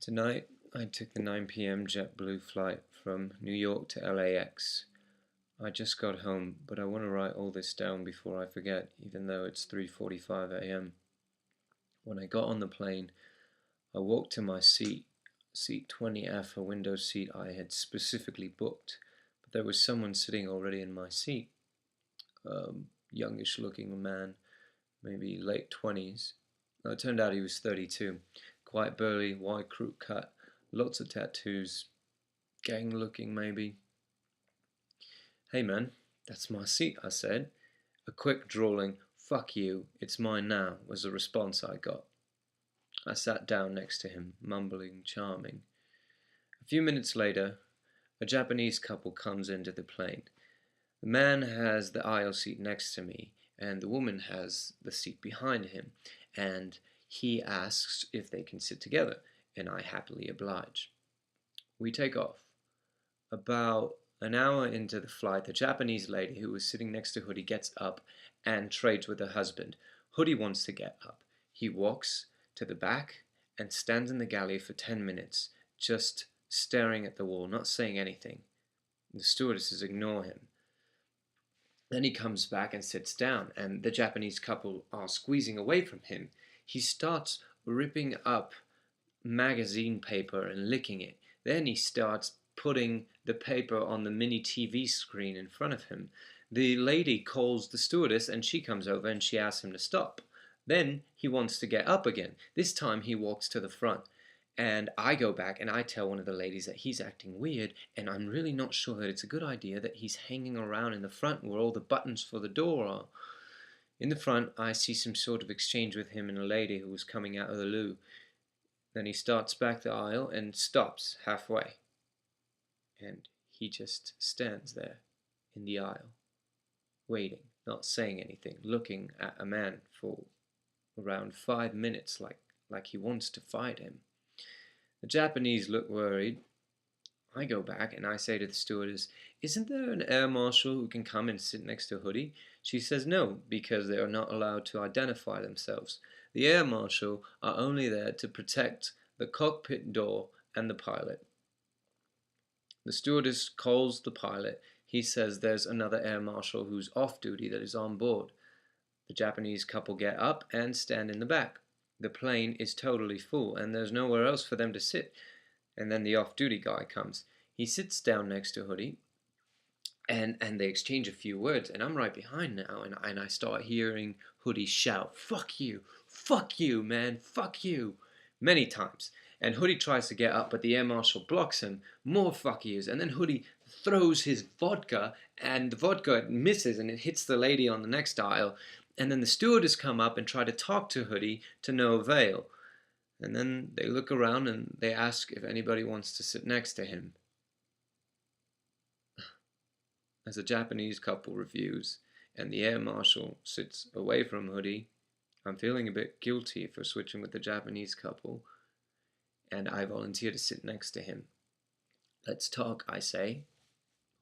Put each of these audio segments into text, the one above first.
Tonight, I took the 9 p.m. Jetblue flight from New York to LAX. I just got home, but I want to write all this down before I forget, even though it's 3:45 a.m. When I got on the plane, I walked to my seat 20F, a window seat I had specifically booked, but there was someone sitting already in my seat. A youngish looking man, maybe late 20s. It turned out he was 32. Quite burly, wide crew cut, lots of tattoos, gang looking maybe. "Hey man, that's my seat," I said. A quick drawling, "Fuck you, it's mine now," was the response I got. I sat down next to him, mumbling charming. A few minutes later, a Japanese couple comes into the plane. The man has the aisle seat next to me, and the woman has the seat behind him, and he asks if they can sit together, and I happily oblige. We take off. About an hour into the flight, the Japanese lady who was sitting next to Hoodie gets up and trades with her husband. Hoodie wants to get up. He walks to the back and stands in the galley for 10 minutes, just staring at the wall, not saying anything. The stewardesses ignore him. Then he comes back and sits down, and the Japanese couple are squeezing away from him. He starts ripping up magazine paper and licking it. Then he starts putting the paper on the mini TV screen in front of him. The lady calls the stewardess and she comes over and she asks him to stop. Then he wants to get up again. This time he walks to the front. And I go back and I tell one of the ladies that he's acting weird, and I'm really not sure that it's a good idea that he's hanging around in the front where all the buttons for the door are. In the front, I see some sort of exchange with him and a lady who was coming out of the loo. Then he starts back the aisle and stops halfway. And he just stands there in the aisle, waiting, not saying anything, looking at a man for around 5 minutes like he wants to fight him. The Japanese look worried. I go back and I say to the stewardess, "Isn't there an air marshal who can come and sit next to Hoodie?" She says no, because they are not allowed to identify themselves. The air marshal are only there to protect the cockpit door and the pilot. The stewardess calls the pilot. He says there's another air marshal who's off duty that is on board. The Japanese couple get up and stand in the back. The plane is totally full and there's nowhere else for them to sit. And then the off-duty guy comes. He sits down next to Hoodie and they exchange a few words, and I'm right behind now, and I start hearing Hoodie shout, fuck you, man, fuck you," many times. And Hoodie tries to get up, but the air marshal blocks him. More fuck yous. And then Hoodie throws his vodka, and the vodka misses, and it hits the lady on the next aisle. And then the stewardess come up and try to talk to Hoodie, to no avail. And then they look around and they ask if anybody wants to sit next to him. As a Japanese couple reviews, and the air marshal sits away from Hoodie, I'm feeling a bit guilty for switching with the Japanese couple, and I volunteer to sit next to him. "Let's talk," I say.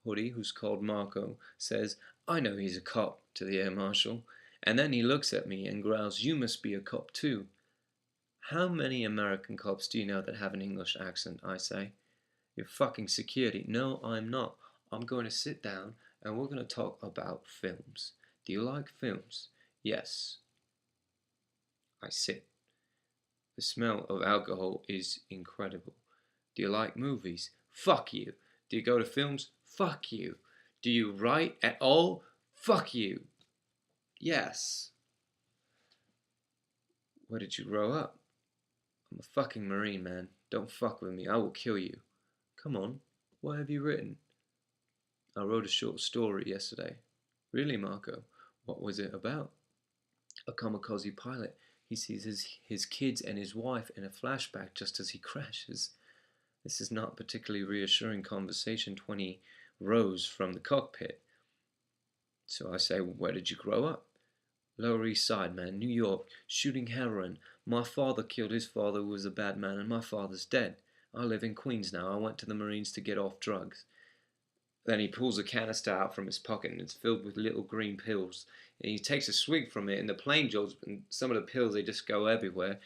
Hoodie, who's called Marco, says, "I know he's a cop," to the air marshal, and then he looks at me and growls, "You must be a cop too." "How many American cops do you know that have an English accent?" I say. "You're fucking security." "No, I'm not. I'm going to sit down and we're going to talk about films. Do you like films?" "Yes." I sit. The smell of alcohol is incredible. "Do you like movies?" "Fuck you." "Do you go to films?" "Fuck you." "Do you write at all?" "Fuck you." "Yes." "Where did you grow up?" "I'm a fucking Marine, man. Don't fuck with me. I will kill you." "Come on. What have you written?" "I wrote a short story yesterday." "Really, Marco? What was it about?" "A kamikaze pilot. He sees his kids and his wife in a flashback just as he crashes." This is not particularly reassuring conversation 20 rows from the cockpit. So I say, "Where did you grow up?" "Lower East Side, man, New York, shooting heroin. My father killed his father, who was a bad man, and my father's dead. I live in Queens now. I went to the Marines to get off drugs." Then he pulls a canister out from his pocket, and it's filled with little green pills. And he takes a swig from it, and the plane jolts, and some of the pills, they just go everywhere.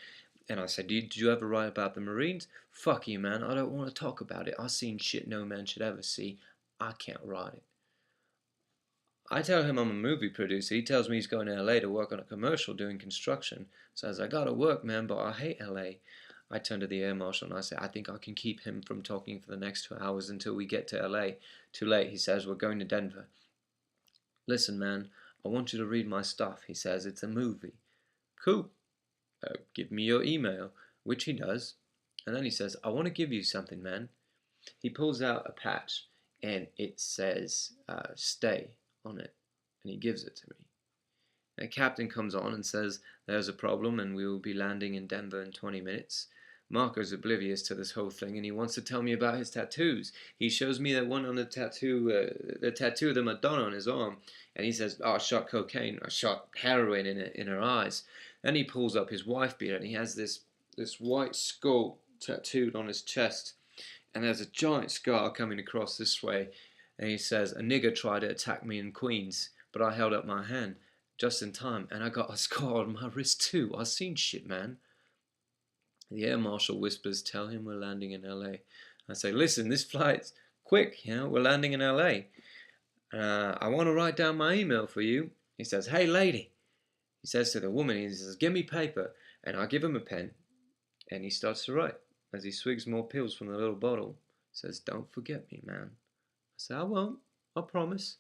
And I said, did you ever write about the Marines? Fuck you, man. I don't want to talk about it. I've seen shit no man should ever see. I can't write it. I tell him I'm a movie producer. He tells me he's going to LA to work on a commercial doing construction. Says, I gotta work, man, but I hate LA. I turn to the air marshal and I say, I think I can keep him from talking for the next 2 hours until we get to LA. Too late, he says, we're going to Denver. Listen, man, I want you to read my stuff. He says, it's a movie. Cool. Give me your email, which he does. And then he says, I want to give you something, man. He pulls out a patch and it says, stay on it. And he gives it to me. The captain comes on and says, there's a problem and we will be landing in Denver in 20 minutes. Marco's oblivious to this whole thing and he wants to tell me about his tattoos. He shows me that one on the tattoo of the Madonna on his arm. And he says, oh, I shot cocaine. I shot heroin in her eyes. Then he pulls up his wife beater and he has this white skull tattooed on his chest. And there's a giant scar coming across this way. And he says, a nigger tried to attack me in Queens, but I held up my hand just in time, and I got a scar on my wrist too. I've seen shit, man. The air marshal whispers, tell him we're landing in LA. I say, listen, this flight's quick, we're landing in LA. I want to write down my email for you. He says, hey, lady. He says to the woman, he says, give me paper. And I give him a pen, and he starts to write. As he swigs more pills from the little bottle, says, don't forget me, man. I say, I won't, I promise.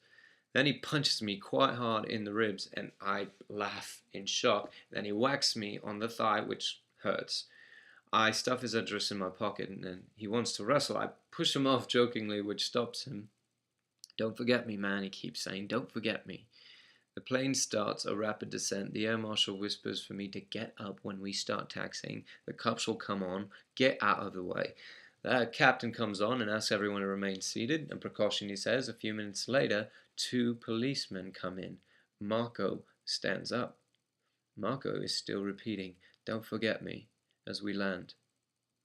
Then he punches me quite hard in the ribs, and I laugh in shock. Then he whacks me on the thigh, which hurts. I stuff his address in my pocket, and then he wants to wrestle. I push him off jokingly, which stops him. Don't forget me, man, he keeps saying, don't forget me. The plane starts a rapid descent. The air marshal whispers for me to get up when we start taxiing. The cops will come on. Get out of the way. The captain comes on and asks everyone to remain seated. A precaution, he says. A few minutes later, 2 policemen come in. Marco stands up. Marco is still repeating, don't forget me, as we land.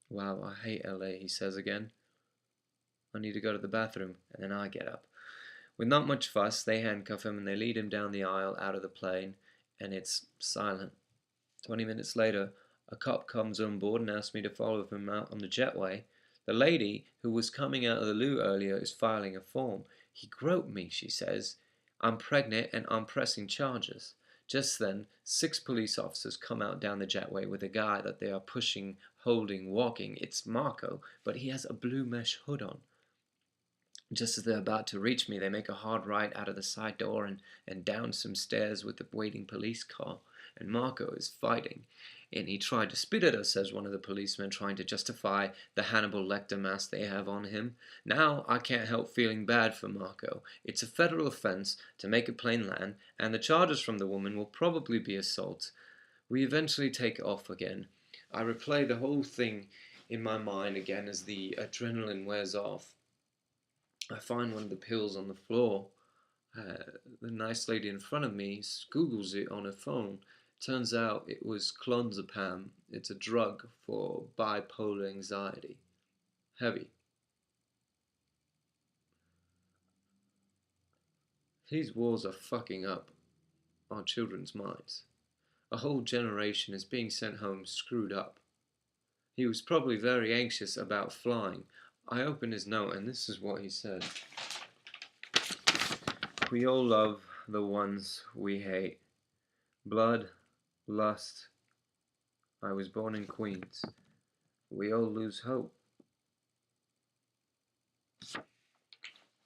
Wow, I hate LA, he says again. I need to go to the bathroom, and then I get up. With not much fuss, they handcuff him and they lead him down the aisle out of the plane, and it's silent. 20 minutes later, a cop comes on board and asks me to follow him out on the jetway. The lady who was coming out of the loo earlier is filing a form. He groped me, she says. I'm pregnant and I'm pressing charges. Just then, 6 police officers come out down the jetway with a guy that they are pushing, holding, walking. It's Marco, but he has a blue mesh hood on. Just as they're about to reach me, they make a hard right out of the side door and down some stairs with the waiting police car. And Marco is fighting. And he tried to spit at us, says one of the policemen, trying to justify the Hannibal Lecter mask they have on him. Now I can't help feeling bad for Marco. It's a federal offense to make a plane land, and the charges from the woman will probably be assault. We eventually take off again. I replay the whole thing in my mind again as the adrenaline wears off. I find one of the pills on the floor. The nice lady in front of me Googles it on her phone. Turns out it was clonazepam. It's a drug for bipolar anxiety. Heavy. These wars are fucking up our children's minds. A whole generation is being sent home screwed up. He was probably very anxious about flying. I opened his note and this is what he said. We all love the ones we hate. Blood, lust. I was born in Queens. We all lose hope.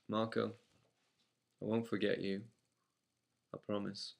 Marco, I won't forget you. I promise.